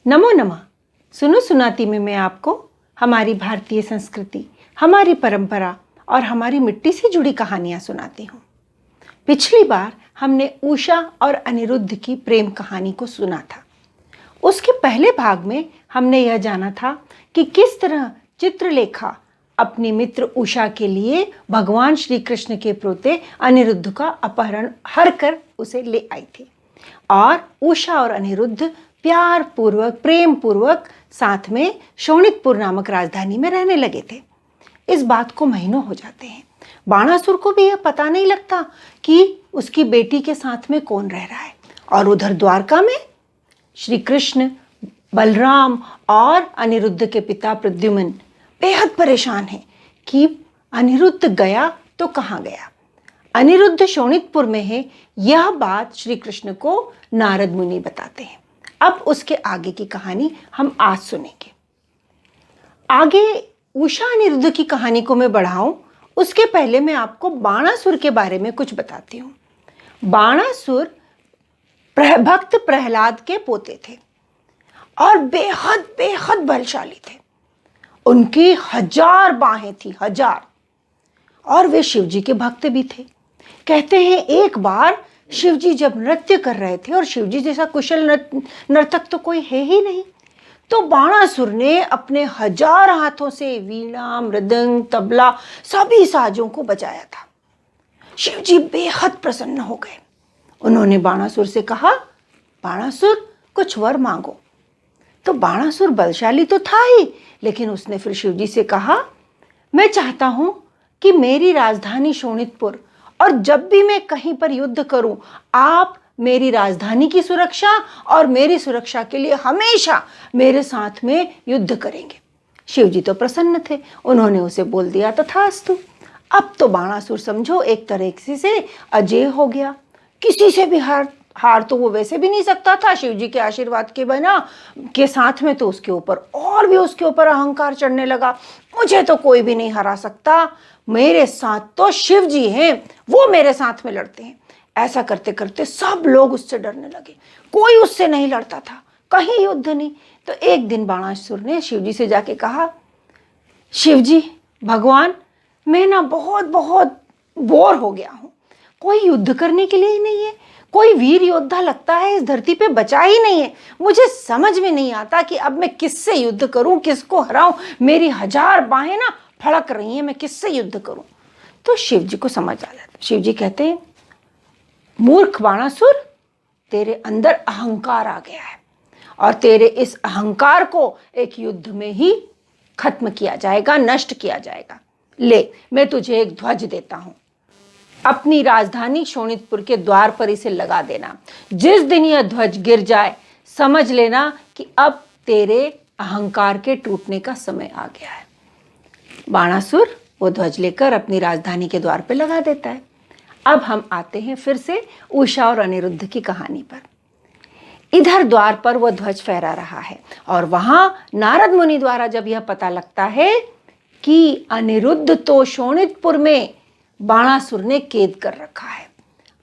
नमो नमः। सुनो सुनाती में मैं आपको हमारी भारतीय संस्कृति, हमारी परंपरा और हमारी मिट्टी से जुड़ी कहानियां सुनाती हूँ। पिछली बार हमने उषा और अनिरुद्ध की प्रेम कहानी को सुना था। उसके पहले भाग में हमने यह जाना था कि किस तरह चित्रलेखा अपनी मित्र उषा के लिए भगवान श्री कृष्ण के पोते अनिरुद्ध का अपहरण हर कर उसे ले आई थी और उषा और अनिरुद्ध प्यार पूर्वक, प्रेम पूर्वक साथ में शोणितपुर नामक राजधानी में रहने लगे थे। इस बात को महीनों हो जाते हैं। बाणासुर को भी यह पता नहीं लगता कि उसकी बेटी के साथ में कौन रह रहा है। और उधर द्वारका में श्री कृष्ण, बलराम और अनिरुद्ध के पिता प्रद्युम्न बेहद परेशान हैं कि अनिरुद्ध गया तो कहाँ गया। अनिरुद्ध शोणितपुर में है, यह बात श्री कृष्ण को नारद मुनि बताते हैं। अब उसके आगे की कहानी हम आज सुनेंगे। आगे उषा अनिरुद्ध की कहानी को मैं बढ़ाऊं उसके पहले मैं आपको बाणासुर के बारे में कुछ बताती हूँ। बाणासुर भक्त प्रहलाद के पोते थे और बेहद बेहद बलशाली थे। उनकी 1000 बाहें थी, 1000। और वे शिवजी के भक्त भी थे। कहते हैं एक बार शिवजी जब नृत्य कर रहे थे और शिवजी जैसा कुशल नर्तक तो कोई है ही नहीं, तो बाणासुर ने अपने 1000 हाथों से वीणा, मृदंग, तबला सभी साजों को बजाया था। शिवजी बेहद प्रसन्न हो गए। उन्होंने बाणासुर से कहा, बाणासुर कुछ वर मांगो। तो बाणासुर बलशाली तो था ही, लेकिन उसने फिर शिवजी से कहा, मैं चाहता हूं कि मेरी राजधानी शोणितपुर और जब भी मैं कहीं पर युद्ध करूं, आप मेरी राजधानी की सुरक्षा और मेरी सुरक्षा के लिए हमेशा मेरे साथ में युद्ध करेंगे। शिवजी तो प्रसन्न थे। उन्होंने उसे बोल दिया तथास्तु। अब तो बाणासुर समझो एक तरह से अजेय हो गया। किसी से भी हार तो वो वैसे भी नहीं सकता था। शिवजी के आशीर्वाद के बिना के साथ में तो उसके ऊपर और भी उसके ऊपर अहंकार चढ़ने लगा। मुझे तो कोई भी नहीं हरा सकता, मेरे साथ तो शिव जी हैं, वो मेरे साथ में लड़ते हैं। ऐसा करते करते सब लोग उससे डरने लगे। कोई उससे नहीं लड़ता था, कहीं युद्ध नहीं। तो एक दिन बाणासुर ने शिवजी से जाके कहा, शिवजी भगवान, मैं ना बहुत बहुत बोर हो गया हूं। कोई युद्ध करने के लिए ही नहीं है, कोई वीर योद्धा लगता है इस धरती पे बचा ही नहीं है। मुझे समझ में नहीं आता कि अब मैं किससे युद्ध करूं, किसको हराऊं। मेरी 1000 बाहें ना फड़क रही हैं, मैं किससे युद्ध करूं। तो शिवजी को समझ आ जाता। शिवजी कहते हैं, मूर्ख बाणासुर, तेरे अंदर अहंकार आ गया है और तेरे इस अहंकार को एक युद्ध में ही खत्म किया जाएगा, नष्ट किया जाएगा। ले, मैं तुझे एक ध्वज देता हूं। अपनी राजधानी शोणितपुर के द्वार पर इसे लगा देना। जिस दिन यह ध्वज गिर जाए, समझ लेना कि अब तेरे अहंकार के टूटने का समय आ गया है। बाणासुर वो ध्वज लेकर अपनी राजधानी के द्वार पर लगा देता है। अब हम आते हैं फिर से उषा और अनिरुद्ध की कहानी पर। इधर द्वार पर वह ध्वज फहरा रहा है और वहां नारद मुनि द्वारा जब यह पता लगता है कि अनिरुद्ध तो शोणितपुर में बाणासुर ने कैद कर रखा है,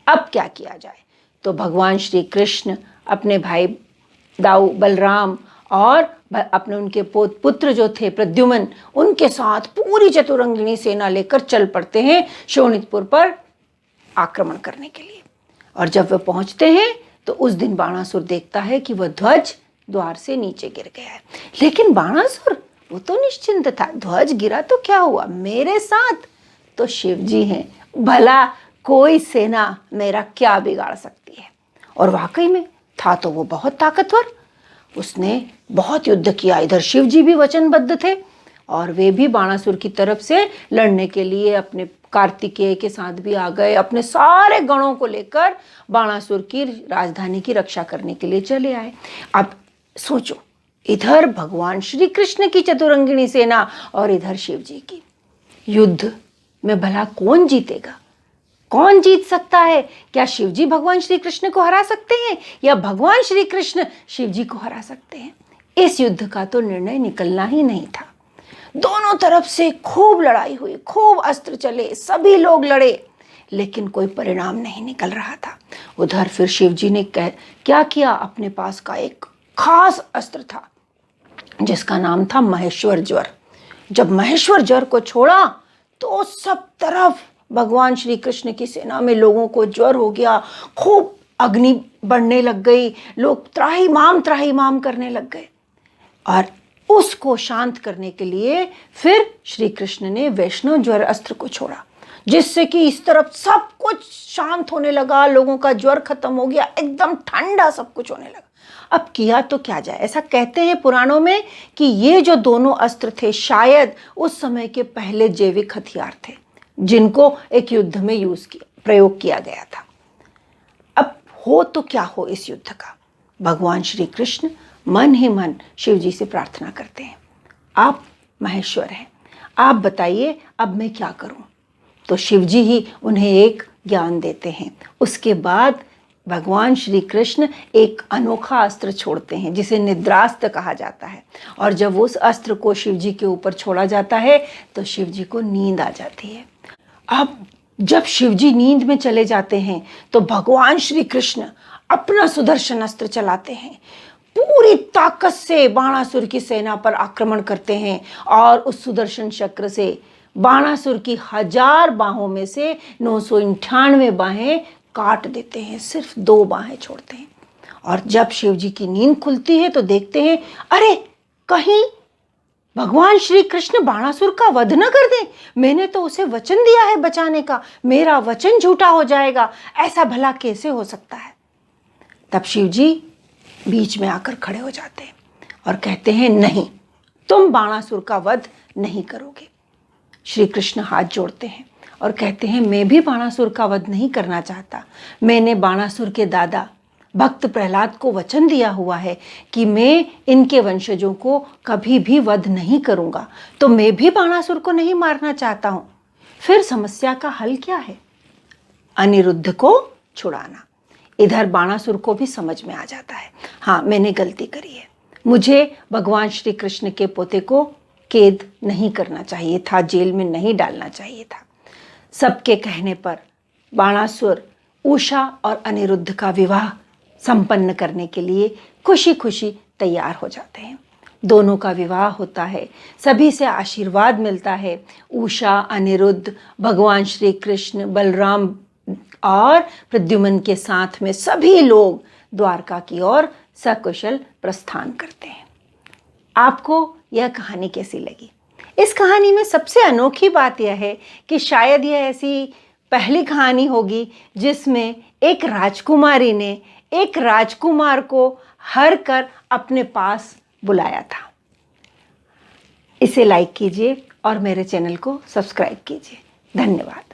अब क्या किया जाए। तो भगवान श्री कृष्ण अपने भाई दाऊ बलराम और अपने उनके पुत्र जो थे प्रद्युम्न, उनके साथ पूरी चतुरंगिणी सेना लेकर चल पड़ते हैं शोणितपुर पर आक्रमण करने के लिए। और जब वे पहुंचते हैं तो उस दिन बाणासुर देखता है कि वह ध्वज द्वार से नीचे गिर गया है। लेकिन बाणासुर वो तो निश्चिंत था, ध्वज गिरा तो क्या हुआ, मेरे साथ तो शिवजी हैं, भला कोई सेना मेरा क्या बिगाड़ सकती है। और वाकई में था तो वो बहुत ताकतवर। उसने बहुत युद्ध किया। इधर शिवजी भी वचनबद्ध थे और वे भी बाणासुर की तरफ से लड़ने के लिए अपने कार्तिकेय के साथ भी आ गए। अपने सारे गणों को लेकर बाणासुर की राजधानी की रक्षा करने के लिए चले आए। अब सोचो, इधर भगवान श्री कृष्ण की चतुरंगिणी सेना और इधर शिवजी की। युद्ध में भला कौन जीतेगा, कौन जीत सकता है? क्या शिवजी भगवान श्री कृष्ण को हरा सकते हैं या भगवान श्री कृष्ण शिवजी को हरा सकते हैं? इस युद्ध का तो निर्णय निकलना ही नहीं था। दोनों तरफ से खूब लड़ाई हुई, खूब अस्त्र चले, सभी लोग लड़े, लेकिन कोई परिणाम नहीं निकल रहा था। उधर फिर शिवजी ने क्या किया, अपने पास का एक खास अस्त्र था जिसका नाम था महेश्वर ज्वर। जब महेश्वर ज्वर को छोड़ा तो सब तरफ भगवान श्री कृष्ण की सेना में लोगों को ज्वर हो गया, खूब अग्नि बढ़ने लग गई, लोग त्राहिमाम करने लग गए। और उसको शांत करने के लिए फिर श्री कृष्ण ने वैष्णव ज्वर अस्त्र को छोड़ा, जिससे कि इस तरफ सब कुछ शांत होने लगा, लोगों का ज्वर खत्म हो गया, एकदम ठंडा सब कुछ होने लगा। अब किया तो क्या जाए। ऐसा कहते हैं पुराणों में कि ये जो दोनों अस्त्र थे शायद उस समय के पहले जैविक हथियार थे जिनको एक युद्ध में प्रयोग किया गया था। अब हो तो क्या हो इस युद्ध का। भगवान श्री कृष्ण मन ही मन शिव जी से प्रार्थना करते हैं, आप महेश्वर हैं, आप बताइए अब मैं क्या करूं। तो शिव जी ही उन्हें एक ज्ञान देते हैं। उसके बाद भगवान श्री कृष्ण एक अनोखा अस्त्र छोड़ते हैं जिसे निद्रास्त्र कहा जाता है। और जब उस अस्त्र को शिव जी के ऊपर छोड़ा जाता है तो शिव जी को नींद आ जाती है। अब जब शिव जी नींद में चले जाते हैं तो भगवान श्री कृष्ण अपना सुदर्शन अस्त्र चलाते हैं, पूरी ताकत से बाणासुर की सेना पर आक्रमण करते हैं और उस सुदर्शन चक्र से बाणासुर की 1000 बाहों में से 998 बाहें काट देते हैं, सिर्फ 2 बाहें छोड़ते हैं। और जब शिव जी की नींद खुलती है तो देखते हैं, अरे कहीं भगवान श्री कृष्ण बाणासुर का वध न कर दें। मैंने तो उसे वचन दिया है बचाने का, मेरा वचन झूठा हो जाएगा, ऐसा भला कैसे हो सकता है। तब शिव जी बीच में आकर खड़े हो जाते हैं और कहते हैं, नहीं, तुम बाणासुर का वध नहीं करोगे। श्री कृष्ण हाथ जोड़ते हैं और कहते हैं, मैं भी बाणासुर का वध नहीं करना चाहता। मैंने बाणासुर के दादा भक्त प्रहलाद को वचन दिया हुआ है कि मैं इनके वंशजों को कभी भी वध नहीं करूंगा, तो मैं भी बाणासुर को नहीं मारना चाहता हूं। फिर समस्या का हल क्या है? अनिरुद्ध को छुड़ाना। इधर बाणासुर को भी समझ में आ जाता है, हाँ मैंने गलती करी है, मुझे भगवान श्री कृष्ण के पोते को कैद नहीं करना चाहिए था, जेल में नहीं डालना चाहिए था। सबके कहने पर बाणासुर उषा और अनिरुद्ध का विवाह संपन्न करने के लिए खुशी खुशी तैयार हो जाते हैं। दोनों का विवाह होता है, सभी से आशीर्वाद मिलता है। उषा, अनिरुद्ध, भगवान श्री कृष्ण, बलराम और प्रद्युम्न के साथ में सभी लोग द्वारका की ओर सकुशल प्रस्थान करते हैं। आपको यह कहानी कैसी लगी? इस कहानी में सबसे अनोखी बात यह है कि शायद यह ऐसी पहली कहानी होगी जिसमें एक राजकुमारी ने एक राजकुमार को हर कर अपने पास बुलाया था। इसे लाइक कीजिए और मेरे चैनल को सब्सक्राइब कीजिए। धन्यवाद।